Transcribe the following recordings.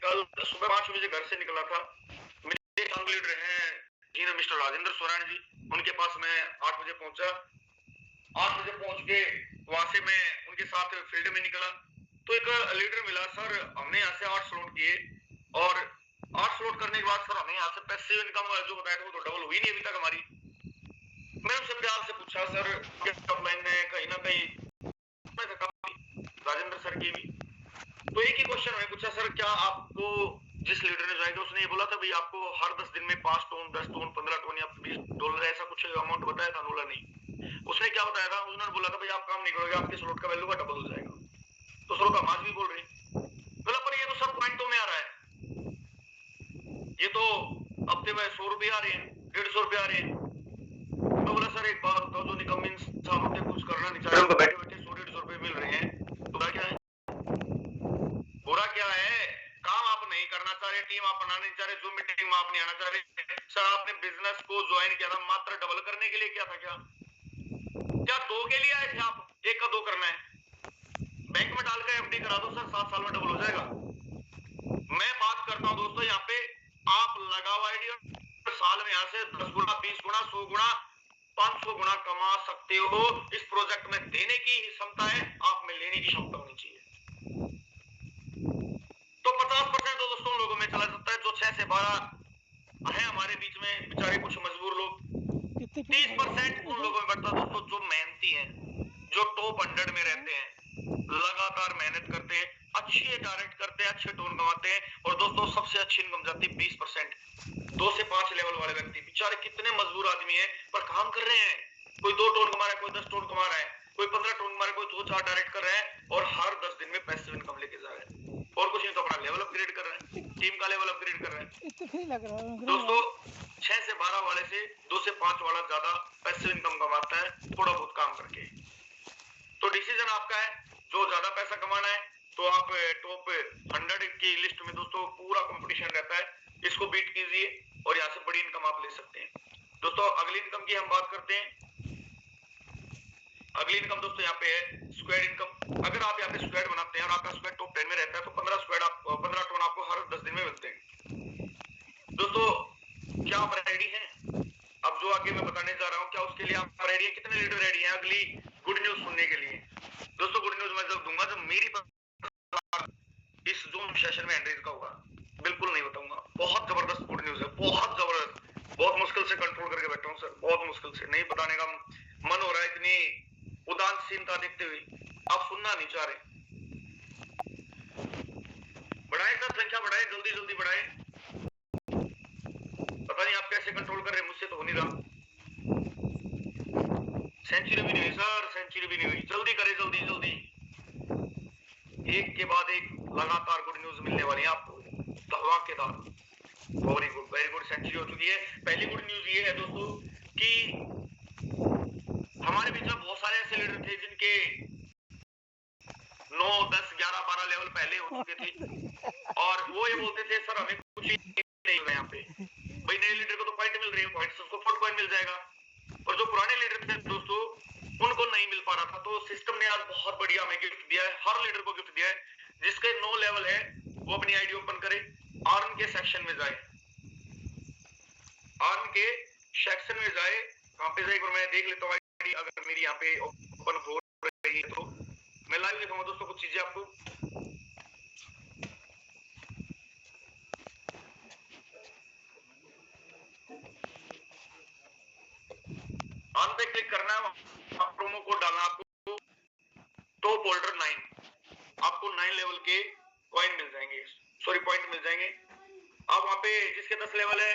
कल सुबह 5 बजे घर से निकला था। मेरे संग लीडर हैं जी मिस्टर राजेंद्र सोरान जी, उनके पास मैं 8 बजे पहुंचा। 8 बजे पहुंच के वहां से मैं उनके साथ फील्ड में निकला तो एक लीडर मिला। सर हमने यहाँ से 8 स्लॉट किए और 8 स्लॉट करने के बाद सर हमें यहाँ से पैसिव इनकम जो बताया था वो तो डबल हुई नहीं अभी तक हमारी। मैं उनसे प्यार से पूछा सर ऑफलाइन में कहीं ना कहीं राजेंद्र सर की भी तो एक ही क्वेश्चन मैंने पूछा, सर क्या आपको जिस लीडर ने ज्वाइन किया उसने ये बोला था भाई आपको हर 10 दिन में 5 टोन 10 टोन 15 टोन या $20 ऐसा कुछ अमाउंट बताया था? बोला नहीं। उसने क्या बताया था? उन्होंने बोला था भाई आप काम नहीं करोगे आपके स्लॉट का वैल्यू का डबल हो जाएगा। तो सर का आज भी बोल रहे हैं बोला पर ये तो सब पॉइंटों में आ रहा है, ये तो हफ्ते में 100 रुपये आ रहे हैं 150 रुपये आ रहे हैं। मैं बोला सर एक बात बताओ जो निकम इंसान होते कुछ करना नहीं चाह रहे उनको बैठे बैठे 100-150 रुपये मिल रहे हैं तो क्या है बुरा क्या है? काम आप नहीं करना चाह रहे, टीम आप बनाना नहीं चाह रहे, जो मीटिंग में आप नहीं आना चाह रहे। सर आपने बिजनेस को ज्वाइन किया था मात्र डबल करने के लिए किया था क्या 2 के लिए आए थे आप? 1 का 2 करना है, बैंक में डाल के एफडी करा दो सर 7 साल में डबल हो जाएगा। मैं बात करता हूं दोस्तों यहाँ पे आप लगाओ आइडिया, साल में यहाँ से 10 गुना 20 गुना 100 गुना 500 गुना कमा सकते हो। इस प्रोजेक्ट में देने की क्षमता है, आप में लेने की क्षमता होनी चाहिए। तो 50% तो दोस्तों लोगों में चला जाता है जो 6 से 12 है हमारे बीच में बेचारे कुछ मजबूर लोग। 30% उन लोगों में बढ़ता दोस्तों जो मेहनती हैं, जो टॉप 100 में रहते हैं, लगातार मेहनत करते हैं, अच्छी डायरेक्ट करते हैं, अच्छे टोन कमाते हैं। और दोस्तों सबसे अच्छी इनकम जाती है 20%। 2 से 5 लेवल वाले व्यक्ति बेचारे कितने मजबूर आदमी हैं पर काम कर रहे हैं। कोई 2 टोन कमा रहा है, कोई 10 टोन कमा रहा है, कोई 15 टोन कमा रहा है, कोई 2-4 डायरेक्ट कर रहा है और हर 10 दिन में पैसिव इनकम लेके जा रहा है। और कुछ नहीं तो अपना लेवल अपग्रेड कर रहा है, टीम का लेवल अपग्रेड कर रहा है। दोस्तों 6 से 12 वाले से 2 से 5 वाला ज्यादा पैसिव इनकम कमाता है थोड़ा बहुत काम करके। तो डिसीजन आपका है, जो ज्यादा पैसा कमाना है तो आप टॉप 100 की लिस्ट में दोस्तों पूरा कंपटीशन रहता है, इसको बीट कीजिए और यहाँ से बड़ी इनकम आप ले सकते हैं। दोस्तों अगली इनकम की हम बात करते हैं। अगली इनकम दोस्तों यहाँ पे है स्क्वाड इनकम। अगर आप यहाँ पे स्क्वाड बनाते हैं और आपका स्क्वाड टॉप 10 में रहता है तो 15 टोन आपको हर 10 दिन में मिलते हैं। दोस्तों क्या आप रेडी हैं? अब जो आगे मैं बताने जा रहा हूँ क्या उसके लिए आप रेडी हैं? कितने लीडर रेडी हैं अगली गुड न्यूज सुनने के लिए? दोस्तों गुड न्यूज मैं जब दूंगा जब मेरी इस जूम सेशन में एंड्रीज का होगा, बिल्कुल नहीं बताऊंगा। बहुत जबरदस्त गुड न्यूज है, बहुत जबरदस्त, बहुत मुश्किल से कंट्रोल करके बैठा हूँ सर, बहुत मुश्किल से, नहीं बताने का मन हो रहा है, इतनी उदासीनता देखते हुए आप सुनना नहीं चाह रहे। बढ़ाए सर, संख्या बढ़ाए, जल्दी जल्दी बढ़ाए। पता नहीं आप कैसे कंट्रोल कर रहे हैं, मुझसे तो हो नहीं रहा। सेंचुरी भी नहीं हुई सर, सेंचुरी भी नहीं हुई, जल्दी करे, जल्दी जल्दी। एक के बाद एक लगातार गुड न्यूज मिलने वाली है आपको, धमाकेदार। Very good, very good, century हो चुकी है। पहली गुड न्यूज ये है दोस्तों कि हमारे बीच में बहुत सारे ऐसे लीडर थे जिनके 9, 10, 11, 12 लेवल पहले हो चुके थे और वो ये बोलते थे सर हमें कुछ नहीं मिला यहाँ पे। भाई नए लीडर को तो पॉइंट मिल रही है, पॉइंट उसको 4 पॉइंट मिल जाएगा, और जो पुराने लीडर थे दोस्तों उनको नहीं मिल पा रहा था। तो सिस्टम ने आज बहुत बढ़िया हमें गिफ्ट दिया है, हर लीडर को गिफ्ट दिया है। जिसके 9 लेवल है वो अपनी आईडी ओपन करे, अर्न के सेक्शन में जाए, अर्न के सेक्शन में जाए। कहां पे जाए मैं देख लेता हूँ आईडी, अगर मेरी यहाँ पे ओपन हो रही है तो मैं लाइव दिखाऊंगा दोस्तों कुछ चीजें आपको। ऑन पे क्लिक करना है, प्रोमो कोड डालना आपको, टॉप होल्डर 9, आपको 9 लेवल के कॉइन मिल जाएंगे, सॉरी पॉइंट मिल जाएंगे। अब वहां पे जिसके 10 लेवल है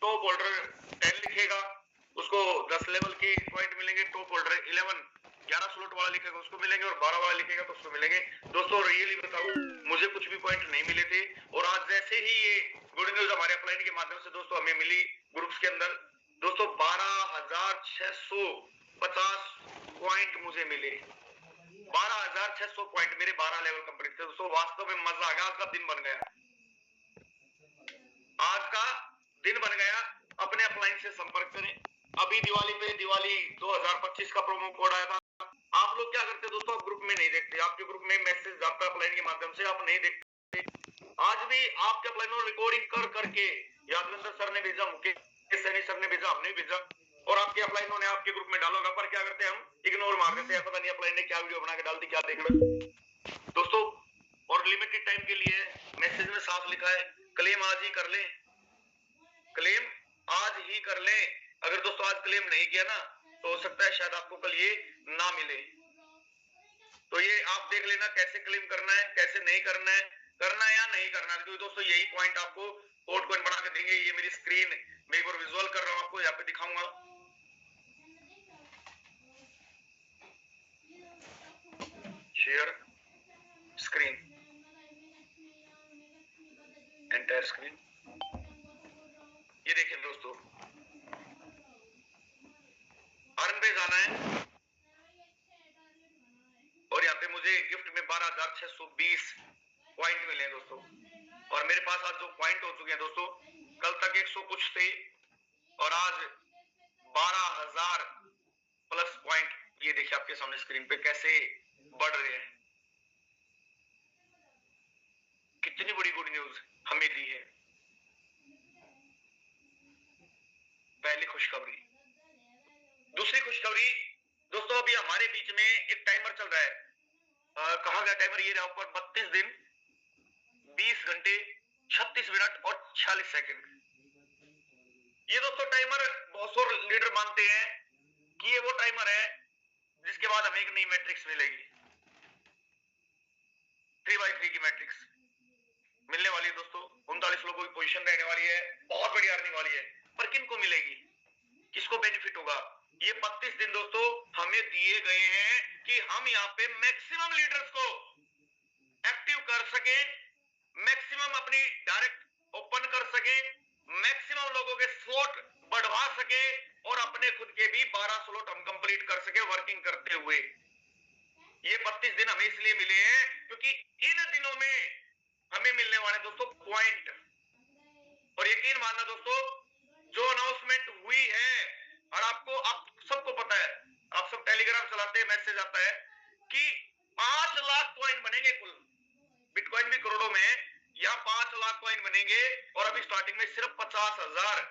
टॉप होल्डर 10 लिखेगा उसको 10 लेवल के पॉइंट मिलेंगे। टॉप होल्डर 11 स्लॉट वाला लिखेगा उसको मिलेंगे, और 12 वाला लिखेगा तो उसको मिलेंगे। दोस्तों रियली बताऊं मुझे कुछ भी पॉइंट नहीं मिले थे, और आज जैसे ही ये गुड न्यूज हमारे अपलाइन के माध्यम से दोस्तों हमें मिली ग्रुप्स के अंदर, दोस्तों 12,650 पॉइंट मुझे मिले। 12,600 पॉइंट मेरे 12 लेवल कंप्लीट थे दोस्तों। वास्तव में मजा आ गया, आज का दिन बन गया, आज का दिन बन गया। अपने अपलाइन से संपर्क करें। अभी दिवाली पे दिवाली 2025 का प्रोमो कोड आया था। आप लोग क्या करते हैं दोस्तों, आप ग्रुप में नहीं देखते, आपके ग्रुप में मैसेज जाता है अपलाइन के माध्यम से, आप नहीं देखते। आज भी आपके अपलाइन रिकॉर्डिंग कर करके यादविंदर सर ने भेजा, मुकेश सैनी सर ने भेजा, हमने भेजा, और आपके अपलाइनों ने आपके ग्रुप में डालोगा, पर क्या करते हैं हम इग्नोर मार देते हैं, पता नहीं अपलाइन ने क्या वीडियो बना के डाल दी, क्या देख रहे दोस्तों। और लिमिटेड टाइम के लिए मैसेज में साफ लिखा है क्लेम आज ही कर ले, क्लेम आज ही कर ले। अगर दोस्तों आज क्लेम नहीं किया ना तो हो सकता है शायद आपको कल ये ना मिले। तो ये आप देख लेना कैसे क्लेम करना है, कैसे नहीं करना है, करना है या नहीं करना है। क्योंकि दोस्तों यही पॉइंट आपको पोर्ट कॉइन बना के देंगे। ये मेरी स्क्रीन मैं एक बार विजुअल कर रहा हूं, आपको यहाँ पे दिखाऊंगा। शेयर स्क्रीन, एंटायर स्क्रीन, ये देखिए दोस्तों, अर्न पे जाना है और यहाँ पे मुझे गिफ्ट में 12,620 पॉइंट मिले दोस्तों। और मेरे पास आज जो पॉइंट हो चुके हैं दोस्तों, कल तक 100 कुछ थे और आज 12,000 प्लस पॉइंट, ये देखिए आपके सामने स्क्रीन पे कैसे बढ़ रहे हैं। कितनी बड़ी गुड न्यूज हमें दी है। पहली खुशखबरी। दूसरी खुशखबरी दोस्तों, अभी हमारे बीच में एक टाइमर चल रहा है। कहा गया टाइमर, ये रहा ऊपर 32 दिन 20 घंटे 36 मिनट और 46 सेकंड। ये दोस्तों टाइमर बहुत सारे लीडर मानते हैं कि ये वो टाइमर है जिसके बाद हमें एक नई मैट्रिक्स मिलेगी, 3x3 की मैट्रिक्स मिलने वाली है दोस्तों। 39 लोगों की पोजीशन रहने वाली है, बहुत बड़ी अर्निंग वाली है। पर किन को मिलेगी, किसको बेनिफिट होगा? ये 32 दिन दोस्तों हमें दिए गए हैं कि हम यहाँ पे मैक्सिमम लीडर्स को एक्टिव कर सके, मैक्सिमम अपनी डायरेक्ट ओपन कर सके, मैक्सिमम लोगों के स्लॉट बढ़वा सके और अपने खुद के भी 12 स्लॉट हम कंप्लीट कर सके वर्किंग करते हुए। ये 32 दिन हमें इसलिए मिले हैं क्योंकि इन दिनों में हमें मिलने वाले दोस्तों पॉइंट। और यकीन मानना दोस्तों, जो अनाउंसमेंट हुई है, और आपको आप सबको पता है, आप सब टेलीग्राम चलाते हैं, मैसेज आता है कि 5 लाख कॉइन बनेंगे कुल, बिटकॉइन भी करोड़ों में है, यहाँ 5 लाख कॉइन बनेंगे और अभी स्टार्टिंग में सिर्फ 50,000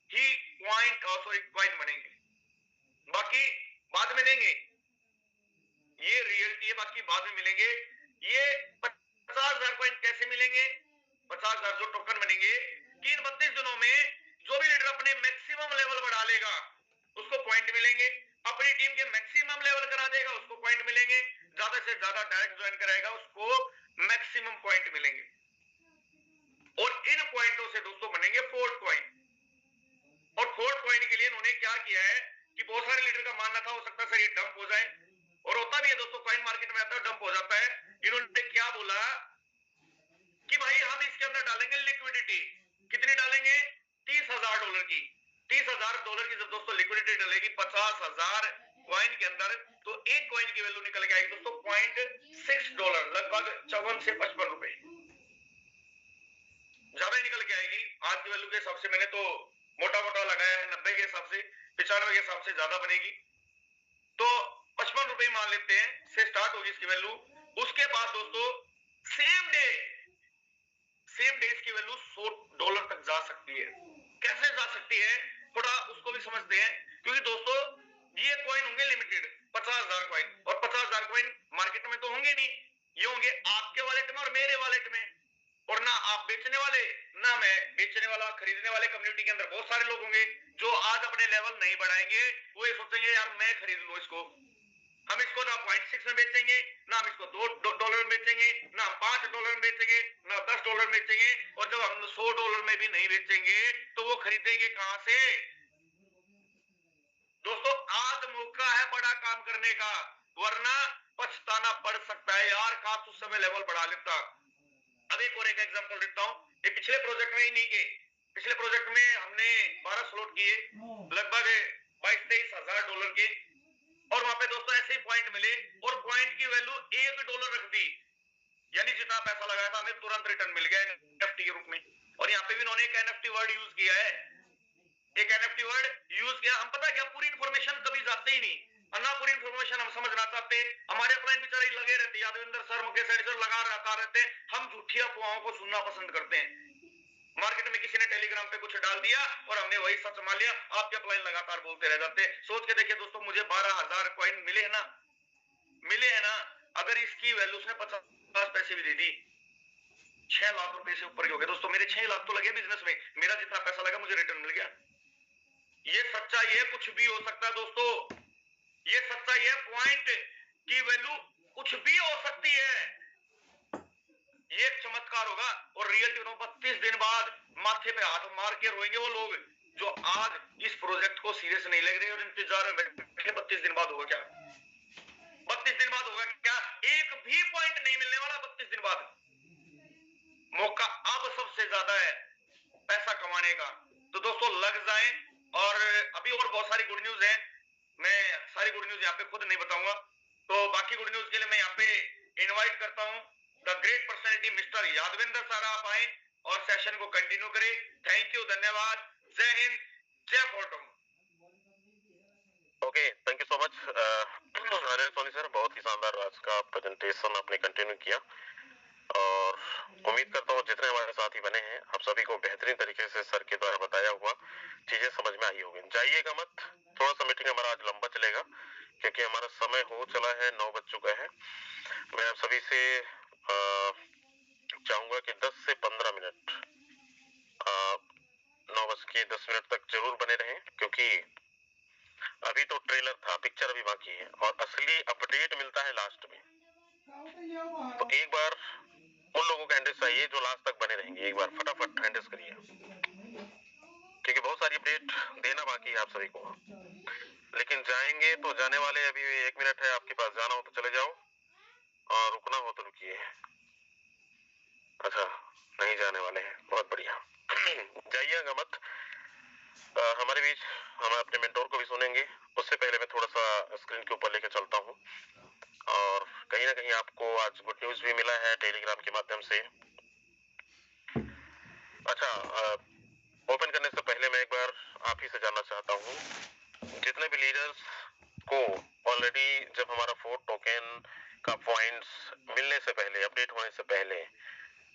ही कॉइन बनेंगे, बाकी बाद में देंगे। ये रियलिटी है, बाकी बाद में मिलेंगे। ये 50,000 कॉइन कैसे मिलेंगे? 50,000 जो टोकन बनेंगे कि इन 32 दिनों में जो भी लीडर अपने मैक्सिमम लेवल बढ़ा लेगा उसको पॉइंट मिलेंगे, अपनी टीम के मैक्सिमम लेवल करा देगा उसको पॉइंट मिलेंगे, ज्यादा से ज्यादा डायरेक्ट ज्वाइन कराएगा उसको मैक्सिमम पॉइंट मिलेंगे। और इन पॉइंटों से दोस्तों बनेंगे फोर्ट कॉइन। और फोर्ट कॉइन के लिए इन्होंने क्या किया है कि बहुत सारे लीडर का मानना था हो सकता है सर ये डंप हो जाए, और होता भी है दोस्तों, कॉइन मार्केट में आता है डंप हो जाता है। इन्होंने क्या बोला कि भाई हम इसके अंदर डालेंगे लिक्विडिटी। कितनी डालेंगे? $30,000 की। $30,000 की जब दोस्तों लिक्विडिटी डलेगी 50,000 कॉइन के अंदर, तो एक कॉइन की वैल्यू निकल के आएगी दोस्तों $0.6, लगभग 54 से 55 रुपए, ज्यादा ही निकल के आएगी। आज की वैल्यू के हिसाब से मैंने तो मोटा मोटा लगाया है 90 के हिसाब से, 95 के हिसाब से ज्यादा बनेगी, तो 55 रुपए मान लेते हैं से स्टार्ट होगी इसकी वैल्यू। उसके बाद दोस्तों सेम डे इसकी वैल्यू $100 तक जा सकती है। कैसे जा सकती है थोड़ा उसको भी समझते हैं, क्योंकि दोस्तों ये कॉइन होंगे लिमिटेड 50,000 कॉइन, और 50,000 कॉइन मार्केट में तो होंगे नहीं, ये होंगे आपके वॉलेट में और मेरे वॉलेट में। और ना आप बेचने वाले ना मैं बेचने वाला, खरीदने वाले कम्युनिटी के अंदर बहुत सारे लोग होंगे जो आज अपने लेवल नहीं बढ़ाएंगे, वो ये सोचेंगे यार मैं खरीद लूं इसको। हम इसको ना $0.6 में बेचेंगे, ना हम इसको $2 में बेचेंगे, ना हम $5 में बेचेंगे, ना $10 में बेचेंगे, और जब हम $100 में भी नहीं बेचेंगे तो वो खरीदेंगे कहां से? दोस्तों आज मौका है बड़ा काम करने का, वरना पछताना पड़ सकता है यार, काश उस समय लेवल बढ़ा लेता। अब एक और एक एग्जांपल देता हूं, ये पिछले प्रोजेक्ट में ही नहीं के, पिछले प्रोजेक्ट में हमने 12 स्लॉट किए लगभग $22,000 के, और वहां पे दोस्तों ऐसे ही पॉइंट मिले और पॉइंट की वैल्यू $1 रख दी, यानी जितना पैसा लगाया था हमें तुरंत रिटर्न मिल गया एनएफटी के रूप में। और यहाँ पे भी उन्होंने एक एनएफटी वर्ड यूज किया है, एक एनएफटी वर्ड यूज किया। हम पता क्या, पूरी इंफॉर्मेशन कभी जाते ही नहीं, अन्ना पूरी इन्फॉर्मेशन हम समझना चाहते, हमारे अपलाइन बेचारे लगे रहते, यादविंदर सर, मुकेश सर लगा रहते, हम झूठी अफवाहों को सुनना पसंद करते हैं। मार्केट में किसी ने टेलीग्राम पे कुछ डाल दिया और हमने वही सच मान लिया, आपके अपलाइन लगातार बोलते रह जाते। सोच के देखिए दोस्तों, मुझे 12,000 कॉइन मिले है ना, मिले है ना। अगर इसकी वैल्यू उसने 50 पैसे भी दे दी, 6 लाख रुपए से ऊपर हो गए दोस्तों। मेरे 6 लाख तो लगे बिजनेस में, मेरा जितना पैसा लगा मुझे रिटर्न मिल गया। ये सच्चाई है, कुछ भी हो सकता है दोस्तों, ये सच्चाई है। पॉइंट की वैल्यू कुछ भी हो सकती है, ये एक चमत्कार होगा। और रियलिटी बताऊं, 32 दिन बाद माथे पे हाथ मार के रोएंगे वो लोग जो आज इस प्रोजेक्ट को सीरियस नहीं लग रहे और इंतजार में बैठे। 32 दिन बाद होगा क्या? 32 दिन बाद होगा क्या? एक भी पॉइंट नहीं मिलने वाला 32 दिन बाद। मौका अब सबसे ज्यादा है पैसा कमाने का, तो दोस्तों लग जाएं। और अभी और बहुत सारी गुड न्यूज है, मैं सारी गुड न्यूज यहाँ पे खुद नहीं बताऊंगा, तो बाकी गुड न्यूज के लिए मैं यहाँ पे इनवाइट करता हूँ the great personality mister Yadvinder sir, आप आए और सेशन को कंटिन्यू करें। थैंक यू, धन्यवाद, जय हिंद, जय फोर्टम। Okay, thank you so much Anil Soni sir, बहुत ही शानदार आज का प्रेजेंटेशन आपने कंटिन्यू किया और उम्मीद करता हूँ जितने हमारे साथी बने हैं आप सभी को बेहतरीन तरीके से सर के द्वारा बताया हुआ चीजें समझ में आई होगी। जाइएगा मत, थोड़ा सा मीटिंग हमारा आज लंबा चलेगा क्योंकि हमारा समय हो चला है, 9 बज चुका है। मैं आप सभी से चाहूंगा कि 10 से 15 मिनट 9:10 तक जरूर बने रहें क्योंकि अभी तो ट्रेलर था, पिक्चर अभी बाकी है और असली अपडेट मिलता है लास्ट में। तो एक बार उन लोगों का हैंडल्स चाहिए जो लास्ट तक बने रहेंगे, एक बार फटाफट हैंडल्स करिए क्योंकि बहुत सारी अपडेट देना बाकी है आप सभी को। लेकिन जाएंगे तो जाने वाले, अभी 1 मिनट है आपके पास, जाना हो तो चले जाओ और रुकना हो तो रुकिए। अच्छा, नहीं जाने वाले हैं, बहुत बढ़िया जाइएगा मत। हमारे बीच हम अपने मेंटोर को भी सुनेंगे, उससे पहले मैं थोड़ा सा स्क्रीन के ऊपर लेकर चलता हूँ और कहीं ना कहीं आपको आज गुड न्यूज भी मिला है टेलीग्राम के माध्यम से। अच्छा, ओपन करने से पहले मैं एक बार आप ही से जानना चाहता हूँ, जितने भी लीडर्स को ऑलरेडी जब हमारा 4 टोकन का पॉइंट्स मिलने से पहले, अपडेट होने से पहले,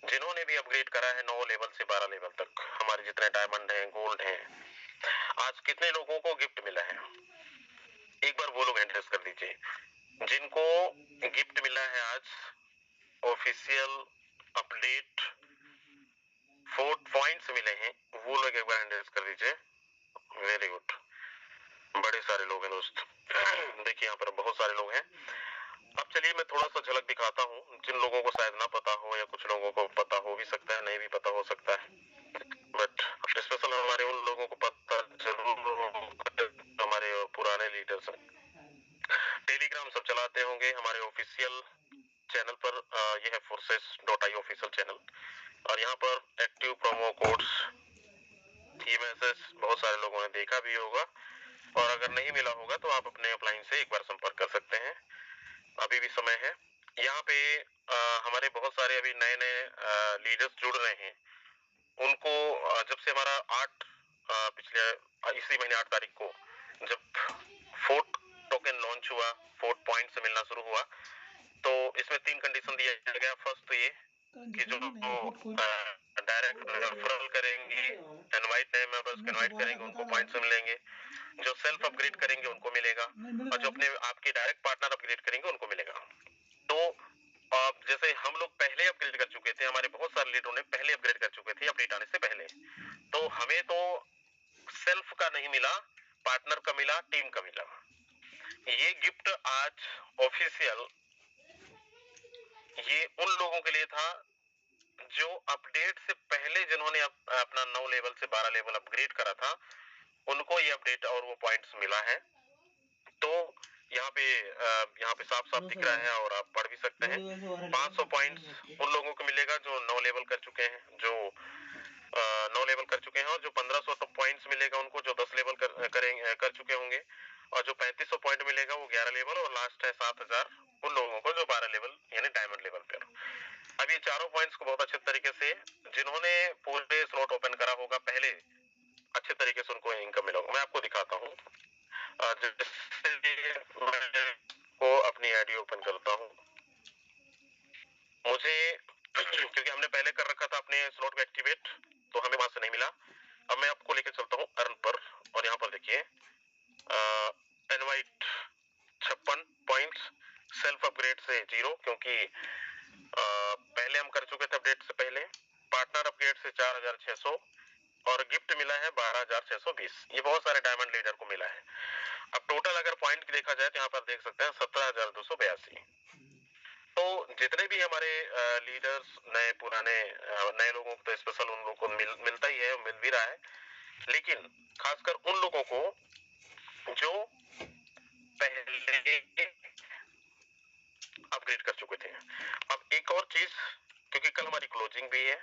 जिन्होंने भी अपग्रेड करा है 9 लेवल से 12 लेवल तक, हमारे जितने डायमंड हैं, गोल्ड हैं, आज कितने लोगों को गिफ्ट मिला है? एक बार वो लोग एंट्रेस कर दीजिए। जिनको गिफ्ट मिला है आज ऑफिशियल अपडेट 4 पॉइंट्स मिले हैं, वो लोग एक बार एंट्रेस कर दीजिए। वेरी गुड, बड़े सारे लोग हैं दोस्त देखिए यहाँ पर बहुत सारे लोग हैं। अब चलिए मैं थोड़ा सा झलक दिखाता हूँ, जिन लोगों को शायद ना पता हो या कुछ लोगों को पता हो भी सकता है, नहीं भी पता हो सकता है, बट स्पेशल हमारे उन लोगों को पता जरूर, हमारे पुराने लीडर्स टेलीग्राम सब चलाते होंगे हमारे ऑफिशियल चैनल पर। यह है forces.io ऑफिशियल चैनल और यहाँ पर एक्टिव प्रोमो कोड्स, ये मैसेज बहुत सारे लोगों ने देखा भी होगा और अगर नहीं मिला होगा तो आप अपने अपलाइन से एक बार संपर्क कर सकते हैं, अभी भी समय है। यहाँ पे हमारे बहुत सारे अभी नए नए लीडर्स जुड़ रहे हैं, उनको जब से हमारा 8 पिछले इसी महीने 8 तारीख को जब 4 टोकन लॉन्च हुआ, 4 पॉइंट से मिलना शुरू हुआ, तो इसमें 3 कंडीशन दिया गया। फर्स्ट तो ये कि जो डायरेक्ट रेफरल करेंगे, इनवाइट नए मेंबर्स को इनवाइट करेंगे, उनको पॉइंट्स मिलेंगे, जो सेल्फ अपग्रेड करेंगे उनको मिलेगा और जो अपने आपके डायरेक्ट पार्टनर अपग्रेड करेंगे उनको मिलेगा। तो जैसे हम लोग पहले अपग्रेड कर चुके थे, हमारे बहुत सारे लीडरों ने पहले अपग्रेड कर चुके थे अपडेट आने से पहले, तो हमें तो सेल्फ का नहीं मिला, पार्टनर का मिला, टीम का मिला। ये गिफ्ट आज ऑफिशियल ये उन लोगों के लिए था जो अपडेट से पहले, जिन्होंने अपना 9 लेवल से 12 लेवल अपग्रेड करा था, उनको ये अपडेट और वो पॉइंट्स मिला है। तो यहाँ पे साफ साफ दिख रहा है और आप पढ़ भी सकते हैं। 500 पॉइंट्स उन लोगों को मिलेगा जो 9 लेवल कर चुके हैं, जो 9 लेवल कर चुके हैं, और जो 1500 पॉइंट्स मिलेगा उनको जो 10 लेवल कर चुके होंगे, और जो 3500 पॉइंट मिलेगा वो 11 लेवल, और लास्ट है 7000 उन लोगों को जो 12 लेवल यानी डायमंड लेवल पर। अब ये चारों पॉइंट्स को बहुत अच्छे तरीके से, जिन्होंने पूरे स्लॉट ओपन करा होगा पहले, अच्छे तरीके से उनको इनकम मिला होगा। मैं आपको दिखाता हूँ, जैसे मैं स्लॉट को एक्टिवेट, तो हमें वहां से नहीं मिला। अब मैं आपको लेकर चलता हूँ अर्न पर, और यहाँ पर देखिए इनवाइट 56 पॉइंट्स, सेल्फ अपग्रेड से 0, क्योंकि पहले हम कर चुके थे अपडेट से पहले। पार्टनर अपग्रेड से 4600 और गिफ्ट मिला है 12620। ये बहुत सारे डायमंड लीडर को मिला है। अब टोटल अगर पॉइंट की देखा जाए तो यहाँ पर देख सकते हैं 17282। तो जितने भी हमारे लीडर्स नए पुराने नए लोगों को तो स्पेशल उन लोगों को मिलता ही है, मिल भी रहा है, लेकिन खासकर उन लोगों को जो पहले अपग्रेड कर चुके थे। अब एक और चीज, क्योंकि कल हमारी क्लोजिंग भी है,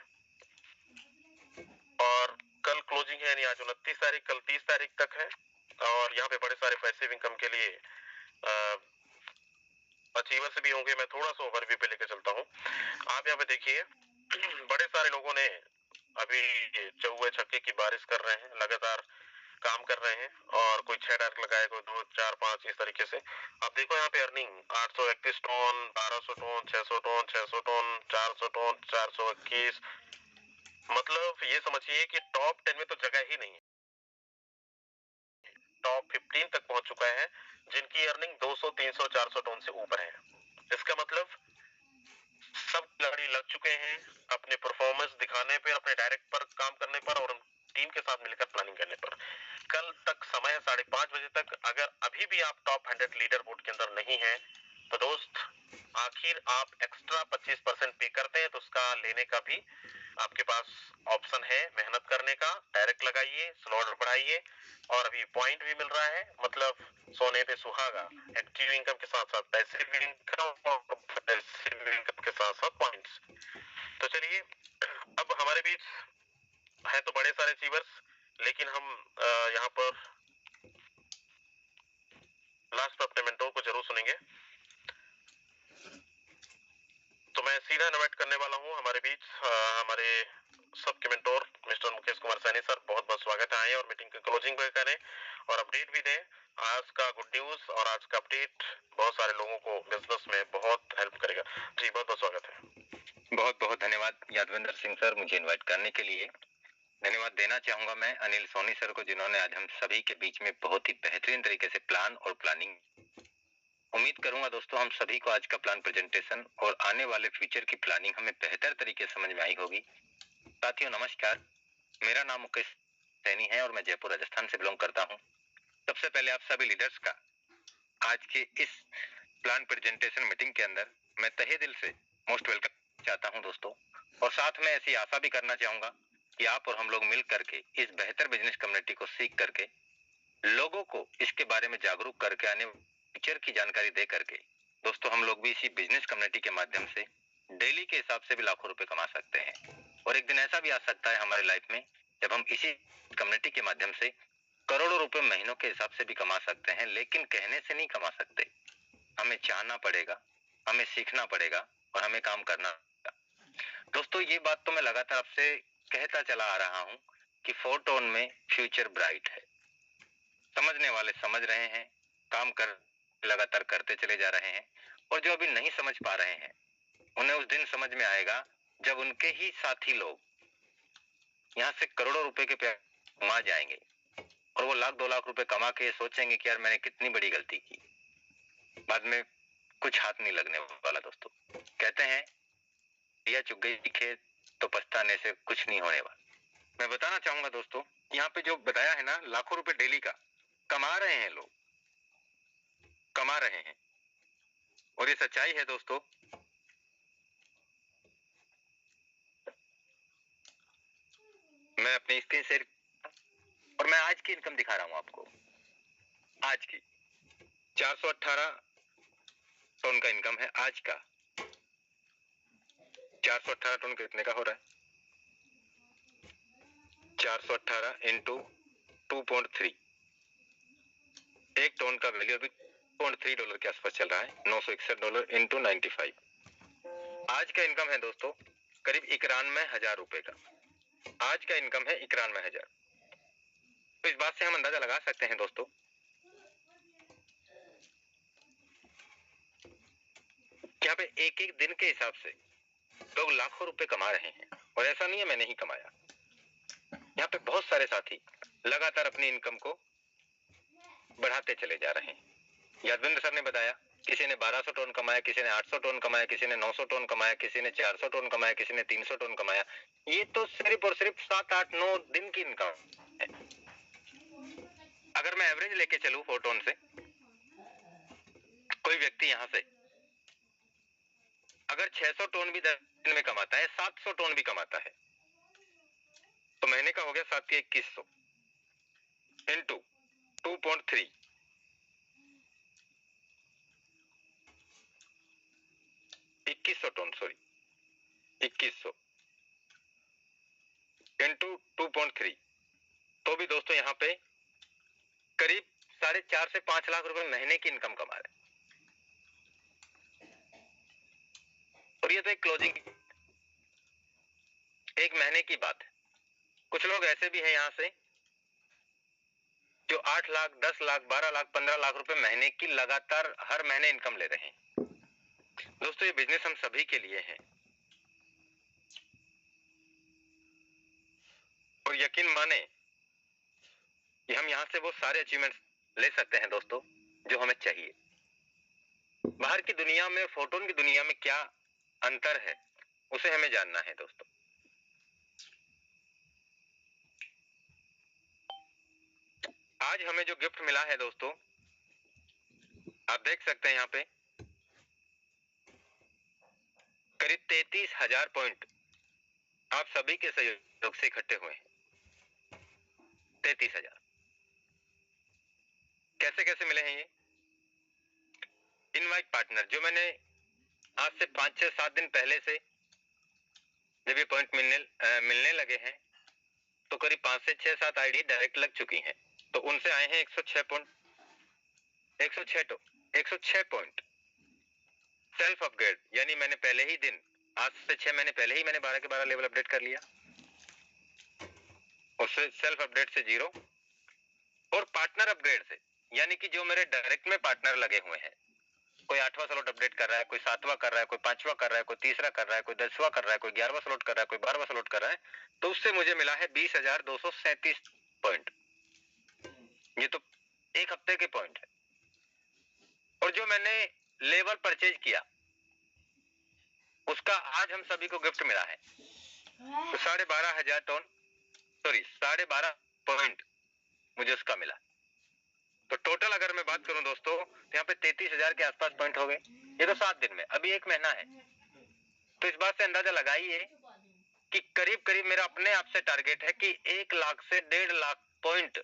और कल क्लोजिंग है, यानी आज 29 तारीख, कल 30 तारीख तक है, और यहाँ पे बड़े सारे पैसिव इनकम के लिए अचीवर्स भी होंगे। मैं थोड़ा सा ओवरव्यू पे लेकर चलता हूँ। आप यहाँ पे देखिए बड़े सारे लोगों ने अभी चौवे छक्के की बारिश कर रहे हैं, लगातार काम कर रहे हैं, और कोई 6 डार्क लगाए, कोई 2 4 5 इस तरीके से। अब देखो यहाँ पे earning 831 ton, 1200 ton, 600 ton, 600 ton, 400 ton, 421। मतलब ये समझिए कि टॉप 10 में तो जगह ही नहीं है। टॉप 15 तक पहुंच चुका है, जिनकी अर्निंग 200, 300, 400 टन से ऊपर है। इसका मतलब सब खिलाड़ी लग चुके हैं अपने परफॉर्मेंस दिखाने पर, अपने डायरेक्ट पर काम करने पर, और टीम के साथ मिलकर प्लानिंग करने पर। कल तक समय है 5:30 बजे तक। अगर अभी भी आप टॉप 100 लीडर बोर्ड के अंदर नहीं है तो दोस्त, आखिर आप एक्स्ट्रा 25% पे करते हैं तो उसका लेने का भी आपके पास ऑप्शन है, मेहनत करने का। डायरेक्ट लगाइए, स्लॉट बढ़ाइए, और अभी पॉइंट भी मिल रहा है, मतलब सोने पे सुहागा। एक्टिव इनकम के साथ साथ पैसिव इनकम, और पैसिव इनकम के साथ साथ पॉइंट्स। तो चलिए, अब हमारे बीच है तो बड़े सारे अचीवर्स, लेकिन हम यहाँ पर लास्ट पर अपने मेंटोर को जरूर सुनेंगे। तो मैं सीधा इनवाइट करने वाला हूँ हमारे बीच हमारे सबके mentor mister Mukesh Kumar Saini sir. बहुत बहुत स्वागत है। आए और मीटिंग की क्लोजिंग भी करें और अपडेट भी दें। आज का गुड न्यूज और आज का अपडेट बहुत सारे लोगों को बिजनेस में बहुत हेल्प करेगा। जी बहुत बहुत स्वागत है। बहुत बहुत धन्यवाद यादविंदर सिंह सर, मुझे इनवाइट करने के लिए। धन्यवाद देना चाहूंगा मैं अनिल सोनी सर को, जिन्होंने आज हम सभी के बीच में बहुत ही बेहतरीन तरीके से प्लान और प्लानिंग। उम्मीद करूंगा दोस्तों हम सभी को आज का प्लान प्रेजेंटेशन और आने वाले फ्यूचर की प्लानिंग हमें बेहतर तरीके से समझ में आई होगी। साथियों नमस्कार, मेरा नाम मुकेश सैनी है और मैं जयपुर राजस्थान से बिलोंग करता हूँ। सबसे पहले आप सभी लीडर्स का आज के इस प्लान प्रेजेंटेशन मीटिंग के अंदर मैं तहे दिल से मोस्ट वेलकम चाहता हूं दोस्तों, और साथ में ऐसी आशा भी करना चाहूंगा कि आप और हम लोग मिल करके इस बेहतर बिजनेस कम्युनिटी को सीख करके लोगों को इसके बारे में जागरूक करके आने फ्यूचर की जानकारी दे करके दोस्तों हम लोग भी इसी बिजनेस कम्युनिटी के माध्यम से डेली के हिसाब से भी लाखों रुपए कमा सकते हैं। और एक दिन ऐसा भी आ सकता है हमारी लाइफ में जब हम इसी कम्युनिटी के माध्यम से करोड़ों रुपए महीनों के हिसाब से भी कमा सकते हैं, लेकिन कहने से नहीं कमा सकते। हमें चाहना पड़ेगा, हमें सीखना पड़ेगा और हमें काम करना पड़ेगा। दोस्तों ये बात तो मैं लगातार आपसे कहता चला आ रहा हूं कि 4 टोन में फ्यूचर ब्राइट है। समझने वाले समझ रहे हैं, काम कर लगातार करते चले जा रहे हैं, और जो अभी नहीं समझ पा रहे हैं उन्हें उस दिन समझ में आएगा जब उनके ही साथी लोग यहाँ से करोड़ों रुपए के पैसे कमा जाएंगे और वो लाख 2 लाख रुपए कमा के सोचेंगे कि यार मैंने कितनी बड़ी गलती की। बाद में कुछ हाथ नहीं लगने वाला दोस्तों। कहते हैं या चुग गई खेत तो पछताने से कुछ नहीं होने वाला। मैं बताना चाहूंगा दोस्तों, यहाँ पे जो बताया है ना, लाखों रुपए डेली का कमा रहे हैं लोग, कमा रहे हैं, और ये सच्चाई है दोस्तों। मैं अपनी स्क्रीन शेयर और मैं आज की इनकम दिखा रहा हूं आपको। आज की 418 टन का इनकम है आज का। 418 टन कितने का हो रहा है? 418 इंटू 2.3, एक टन का वैल्यू अभी $2.3 के आसपास चल रहा है। $961 इंटू 95। आज का इनकम है दोस्तों करीब 91,000 रुपए का। आज का इनकम है 91,000। तो इस बात से हम अंदाजा लगा सकते हैं दोस्तों कि यहाँ पे एक एक दिन के हिसाब से लोग लाखों रुपए कमा रहे हैं। और ऐसा नहीं है मैंने ही कमाया, यहाँ पे बहुत सारे साथी लगातार अपनी इनकम को बढ़ाते चले जा रहे हैं। यादविंद्र सर ने बताया किसी ने 1200 टन कमाया, किसी ने 800 टन कमाया, किसी ने 900 टन कमाया, किसी ने 400 टन कमाया, किसी ने 300 टन कमाया। ये तो सिर्फ और सिर्फ 7, 8, 9 दिन की इनकम है। अगर मैं एवरेज लेके चलूं 4 टन से, कोई व्यक्ति यहाँ से अगर 600 टन भी 10 दिन में कमाता है, 700 टन भी कमाता है, तो महीने का हो गया 7 के 2100 इंटू 2.3, 2100 टन, सॉरी 2100 इंटू 2.3, तो भी दोस्तों यहाँ पे करीब 4.5 से 5 लाख रुपए महीने की इनकम कमा रहे हैं। और ये तो एक क्लोजिंग, एक महीने की बात है। कुछ लोग ऐसे भी हैं यहाँ से जो 8 लाख, 10 लाख, 12 लाख, 15 लाख रुपए महीने की लगातार हर महीने इनकम ले रहे हैं। दोस्तों ये बिजनेस हम सभी के लिए है, और यकीन माने कि हम यहाँ से वो सारे अचीवमेंट्स ले सकते हैं दोस्तों जो हमें चाहिए। बाहर की दुनिया में, फोटोन की दुनिया में क्या अंतर है उसे हमें जानना है दोस्तों। आज हमें जो गिफ्ट मिला है दोस्तों, आप देख सकते हैं यहाँ पे करीब 33,000 पॉइंट आप सभी के सहयोग से इकट्ठे हुए हैं। 33,000 कैसे कैसे मिले हैं ये? इनवाइट पार्टनर, जो मैंने आज से 5, 6, 7 दिन पहले से जब ये पॉइंट मिलने लगे हैं, तो करीब 5 से 6, 7 आईडी डायरेक्ट लग चुकी हैं। तो उनसे आए हैं 106 पॉइंट, 106 पॉइंट सेल्फ अपग्रेड, यानी मैंने पहले ही दिन, आज से 6 महीने पहले ही मैंने 12 के 12 लेवल अपडेट कर लिया। उससे सेल्फ अपडेट से 0, और पार्टनर अपग्रेड से, यानी कि जो मेरे डायरेक्ट में पार्टनर लगे हुए हैं, कोई 8वां स्लॉट अपडेट कर रहा है, कोई 7वां कर रहा है, कोई 5वां कर रहा है, कोई 3रा कर रहा है, कोई 10वां कर रहा है, कोई 11वां स्लॉट कर रहा है, कोई 12वां स्लॉट कर रहा है, तो उससे मुझे मिला है 20,237 पॉइंट। ये तो एक हफ्ते के पॉइंट है। और जो मैंने लेवल परचेज किया उसका आज हम सभी को गिफ्ट मिला है, तो 12,500 टन, सॉरी 12.5 पॉइंट मुझे उसका मिला। तो टोटल अगर मैं बात करूं दोस्तों, तो यहाँ पे 33,000 के आसपास पॉइंट हो गए। ये तो 7 दिन में, अभी 1 महीना है। तो इस बात से अंदाजा लगाइए कि करीब करीब मेरा अपने आप से टारगेट है कि 1 लाख से 1.5 लाख पॉइंट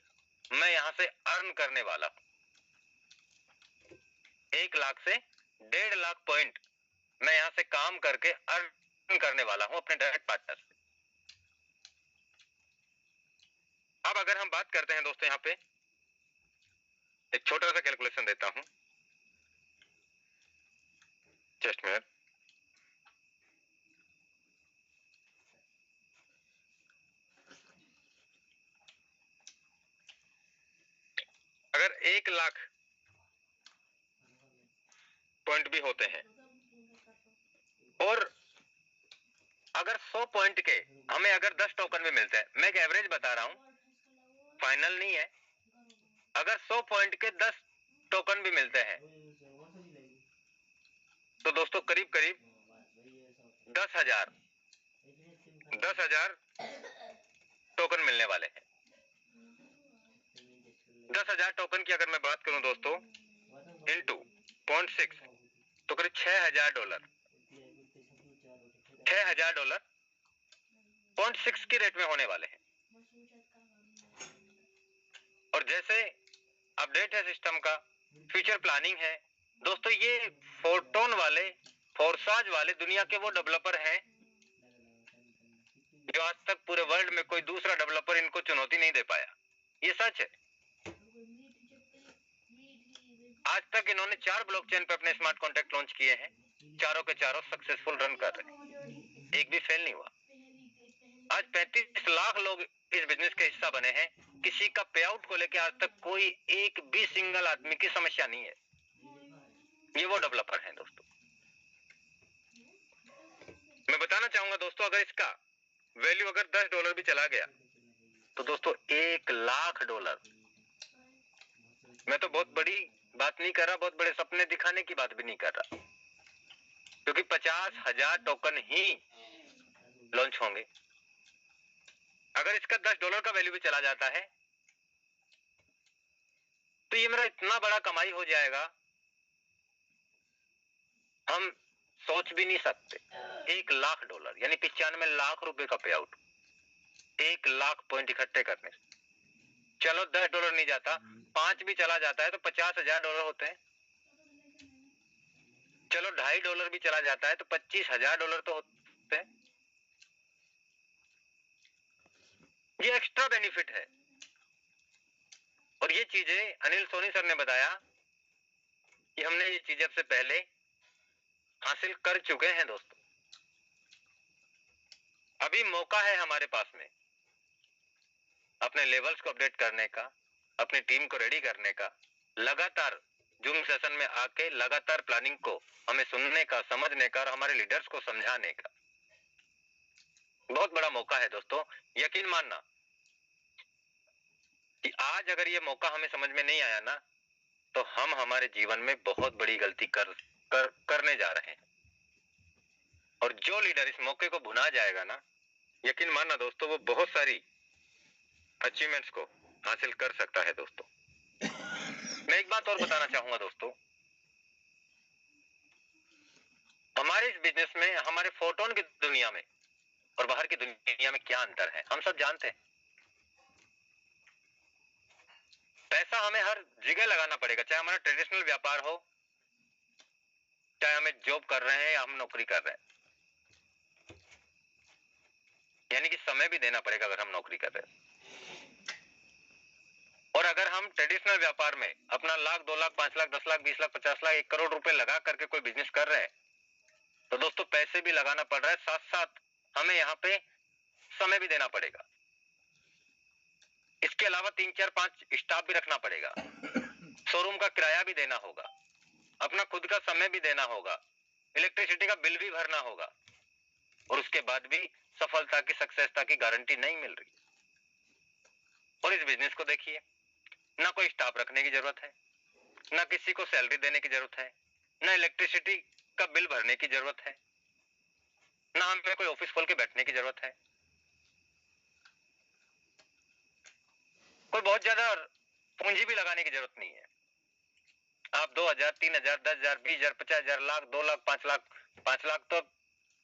मैं यहां से अर्न करने वाला हूं। 1 लाख से 1.5 लाख पॉइंट मैं यहां से काम करके अर्न करने वाला हूं अपने डायरेक्ट पार्टनर से। अब अगर हम बात करते हैं दोस्तों, यहां पे एक छोटा सा कैलकुलेशन देता हूं, जस्ट मिनट। अगर 1 लाख पॉइंट भी होते हैं और अगर 100 पॉइंट के हमें अगर 10 टोकन भी मिलते हैं, मैं एक एवरेज बता रहा हूं, फाइनल नहीं है, अगर 100 पॉइंट के 10 टोकन भी मिलते हैं तो दोस्तों करीब करीब 10,000 टोकन मिलने वाले हैं। 10,000 टोकन की अगर मैं बात करूं दोस्तों इंटू 0.6, तो करीब $6,000, $6,000 0.6 के रेट में होने वाले हैं। और जैसे अपडेट है सिस्टम का, फ्यूचर प्लानिंग है दोस्तों, ये फोटोन वाले, फोर्साज वाले दुनिया के वो डेवलपर हैं जो आज तक पूरे वर्ल्ड में कोई दूसरा डेवलपर इनको चुनौती नहीं दे पाया। ये सच है। आज तक इन्होंने 4 ब्लॉकचेन पे अपने स्मार्ट कॉन्ट्रैक्ट लॉन्च किए हैं, चारों के चारों सक्सेसफुल रन कर रहे हैं, एक भी फेल नहीं हुआ। आज 35 लाख लोग इस बिजनेस के हिस्सा बने हैं। किसी का पे आउट को लेकर आज तक कोई एक भी सिंगल आदमी की समस्या नहीं है। ये वो डेवलपर हैं दोस्तों। मैं बताना चाहूंगा दोस्तों, अगर इसका वैल्यू अगर $10 भी चला गया तो दोस्तों $1,00,000, मैं तो बहुत बड़ी बात नहीं कर रहा, बहुत बड़े सपने दिखाने की बात भी नहीं कर रहा, क्योंकि 50,000 टोकन ही लॉन्च होंगे। अगर इसका $10 का वैल्यू भी चला जाता है तो ये मेरा इतना बड़ा कमाई हो जाएगा, हम सोच भी नहीं सकते। $1,00,000 यानी 95 लाख रुपए का पे आउट 1,00,000 पॉइंट इकट्ठे करने से। चलो $10 नहीं जाता, 5 भी चला जाता है तो $50,000 होते हैं। चलो $2.5 भी चला जाता है तो $25,000 तो होते हैं। ये एक्स्ट्रा बेनिफिट है। और ये चीजें अनिल सोनी सर ने बताया कि हमने ये चीजें सबसे पहले हासिल कर चुके हैं दोस्तों। अभी मौका है हमारे पास में अपने लेवल्स को अपडेट करने का, अपनी टीम को रेडी करने का, लगातार जूम सेशन में आके लगातार प्लानिंग को हमें सुनने का, समझने का और हमारे लीडर्स को समझाने का बहुत बड़ा मौका है दोस्तों। यकीन मानना कि आज अगर ये मौका हमें समझ में नहीं आया ना तो हम हमारे जीवन में बहुत बड़ी गलती करने जा रहे हैं। और जो लीडर इस मौके को भुना जाएगा ना, यकीन मानना दोस्तों, वो बहुत सारी अचीवमेंट्स को हासिल कर सकता है दोस्तों। मैं एक बात और बताना चाहूंगा दोस्तों, हमारे इस बिजनेस में, हमारे फोटोन की दुनिया में और बाहर की दुनिया में क्या अंतर है हम सब जानते हैं। पैसा हमें हर जगह लगाना पड़ेगा, चाहे हमारा ट्रेडिशनल व्यापार हो, चाहे हमें जॉब कर रहे हैं या हम नौकरी कर रहे हैं। यानी कि समय भी देना पड़ेगा अगर हम नौकरी कर रहे हैं। और अगर हम ट्रेडिशनल व्यापार में अपना 1,00,000, 2,00,000, 5,00,000, 10,00,000, 20,00,000, 50,00,000, 1 करोड़ रुपए लगा करके कोई बिजनेस कर रहे हैं तो दोस्तों पैसे भी लगाना पड़ रहा है, साथ साथ हमें यहाँ पे समय भी देना पड़ेगा। इसके अलावा 3, 4, 5 स्टाफ भी रखना पड़ेगा, शोरूम का किराया भी देना होगा, अपना खुद का समय भी देना होगा, इलेक्ट्रिसिटी का बिल भी भरना होगा। और उसके बाद भी सफलता की, सक्सेसता की गारंटी नहीं मिल रही। और इस बिजनेस को देखिए, ना कोई स्टाफ रखने की जरूरत है, ना किसी को सैलरी देने की जरूरत है, ना इलेक्ट्रिसिटी का बिल भरने की जरूरत है, ना हमें कोई ऑफिस खोल के बैठने की जरूरत है। कोई बहुत ज्यादा पूंजी भी लगाने की जरूरत नहीं है। आप 2,000, 3,000, 10,000, 20,000, 50,000, लाख, 2,00,000, 5,00,000, 5,00,000 तो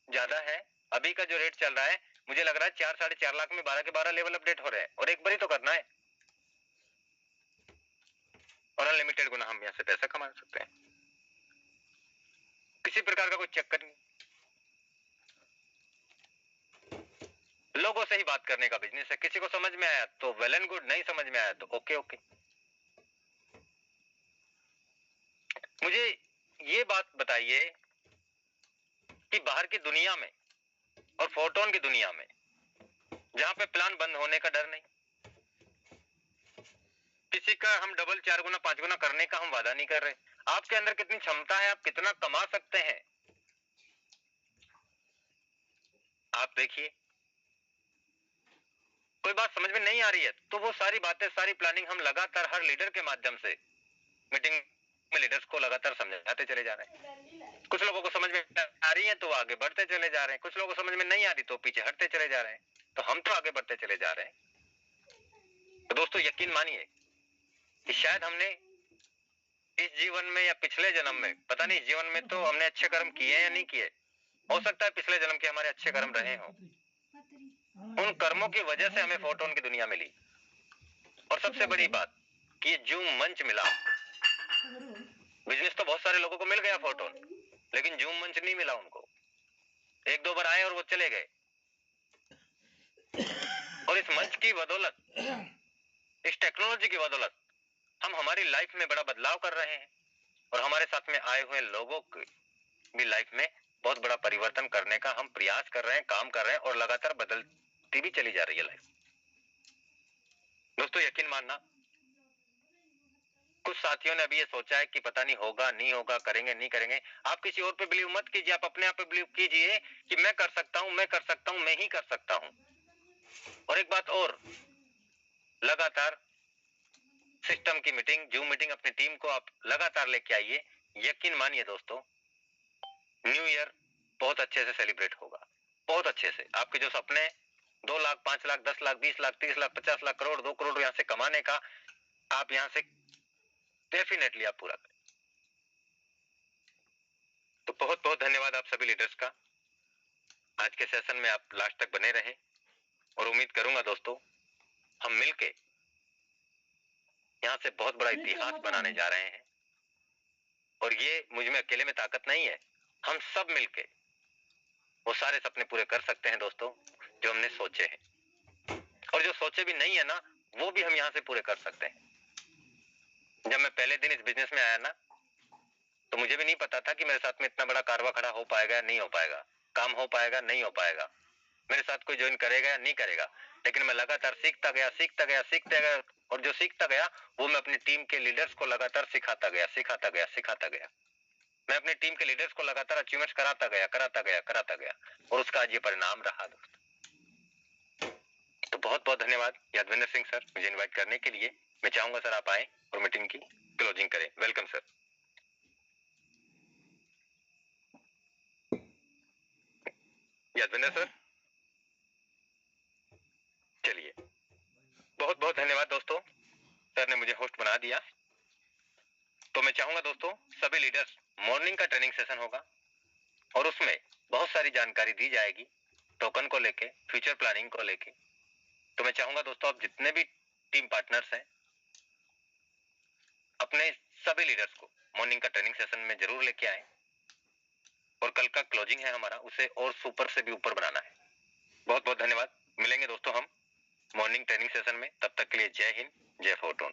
ज्यादा है। अभी का जो रेट चल रहा है मुझे लग रहा है 4, 4.5 लाख में 12 के 12 लेवल अपडेट हो रहे हैं और एक बार ही तो करना है और अनलिमिटेड गुना हम यहाँ से पैसा कमा सकते हैं। किसी प्रकार का कोई चक्कर नहीं, लोगों से ही बात करने का बिजनेस है। किसी को समझ में आया तो वेल एंड गुड, नहीं समझ में आया तो ओके ओके। मुझे ये बात बताइए कि बाहर की दुनिया में और फोटोन की दुनिया में जहां पे प्लान बंद होने का डर नहीं, किसी का हम डबल, 4 गुना, 5 गुना करने का हम वादा नहीं कर रहे। आपके अंदर कितनी क्षमता है, आप कितना कमा सकते हैं, आप देखिए। कोई बात समझ में नहीं आ रही है तो वो सारी बातें, सारी प्लानिंग हम लगातार हर लीडर के माध्यम से मीटिंग में लीडर्स को लगातार समझाते चले जा रहे हैं। कुछ लोगों को समझ में आ रही है तो आगे बढ़ते चले जा रहे हैं, कुछ लोगों को समझ में नहीं आ रही तो पीछे हटते चले जा रहे हैं, तो हम तो आगे बढ़ते चले जा रहे हैं। तो दोस्तों यकीन मानिए कि शायद हमने इस जीवन में या पिछले जन्म में, पता नहीं, जीवन में तो हमने अच्छे कर्म किए या नहीं किए, हो सकता है पिछले जन्म के हमारे अच्छे कर्म रहे हों, उन कर्मों की वजह से हमें फोटोन की दुनिया मिली। और सबसे बड़ी बात कि जूम मंच मिला। बिजनेस तो बहुत सारे लोगों को मिल गया फोटोन, लेकिन जूम मंच नहीं मिला उनको। 1-2 बार आए और वो चले गए। और इस मंच की बदौलत, इस टेक्नोलॉजी की बदौलत हम हमारी लाइफ में बड़ा बदलाव कर रहे हैं और हमारे साथ में आए हुए लोगों की भी लाइफ में बहुत बड़ा परिवर्तन करने का हम प्रयास कर रहे हैं, काम कर रहे हैं और लगातार बदलती भी चली जा रही है लाइफ। दोस्तों यकीन मानना, कुछ साथियों ने अभी ये सोचा है कि पता नहीं होगा नहीं होगा, करेंगे नहीं करेंगे। आप किसी और पे बिलीव मत कीजिए, आप अपने आप पे बिलीव कीजिए कि मैं कर सकता हूं, मैं कर सकता हूं, मैं ही कर सकता हूं। और एक बात और, लगातार सिस्टम की मीटिंग, जूम मीटिंग अपनी टीम को आप लगातार लेके आइए। यकीन मानिए दोस्तों, न्यू ईयर बहुत अच्छे से सेलिब्रेट होगा, बहुत अच्छे से। आपके जो सपने 2 लाख, 5 लाख, 10 लाख, 20 लाख, 30 लाख, 50 लाख, करोड़, 2 करोड़ यहां से कमाने का, आप यहां से डेफिनेटली आप पूरा करें। तो बहुत बहुत धन्यवाद आप सभी लीडर्स का। आज के सेशन में आप लास्ट तक बने रहे और उम्मीद करूंगा दोस्तों हम मिलके यहाँ से बहुत बड़ा इतिहास बनाने जा रहे हैं। और ये मुझ में अकेले में ताकत नहीं है, हम सब मिलके वो सारे सपने पूरे कर सकते हैं दोस्तों जो हमने सोचे हैं। और जो सोचे भी नहीं है ना, वो भी हम यहाँ से पूरे कर सकते हैं। जब मैं पहले दिन इस बिजनेस में आया ना, तो मुझे भी नहीं पता था कि मेरे साथ में इतना बड़ा कारवा खड़ा हो पाएगा या नहीं हो पाएगा, काम हो पाएगा नहीं हो पाएगा, मेरे साथ कोई ज्वाइन करेगा या नहीं करेगा। लेकिन मैं लगातार सीखता गया, सीखता गया, सीखता गया, और जो सीखता गया वो मैं अपनी टीम के लीडर्स को लगातार सिखाता गया, सिखाता गया, सिखाता गया। मैं अपनी टीम के लीडर्स को लगातार अचीवमेंट कराता गया, कराता गया, कराता गया, और उसका आज ये परिणाम रहा दोस्तों। तो बहुत बहुत धन्यवाद यादविंदर सिंह सर मुझे इन्वाइट करने के लिए। मैं चाहूंगा सर आप आए और मीटिंग की क्लोजिंग करें। Welcome sir. यादविंदर सर, चलिए बहुत बहुत धन्यवाद दोस्तों, सर ने मुझे होस्ट बना दिया। तो मैं चाहूंगा दोस्तों सभी लीडर्स, मॉर्निंग का ट्रेनिंग सेशन होगा और उसमें बहुत सारी जानकारी दी जाएगी टोकन को लेके, फ्यूचर प्लानिंग को लेके। तो मैं चाहूंगा दोस्तों आप जितने भी टीम पार्टनर्स हैं अपने सभी लीडर्स को मॉर्निंग का ट्रेनिंग सेशन में जरूर लेके आए। और कल का क्लोजिंग है हमारा, उसे और सुपर से भी ऊपर बनाना है। बहुत बहुत धन्यवाद। मिलेंगे दोस्तों हम मॉर्निंग ट्रेनिंग सेशन में, तब तक के लिए जय हिंद, जय फोर्टून।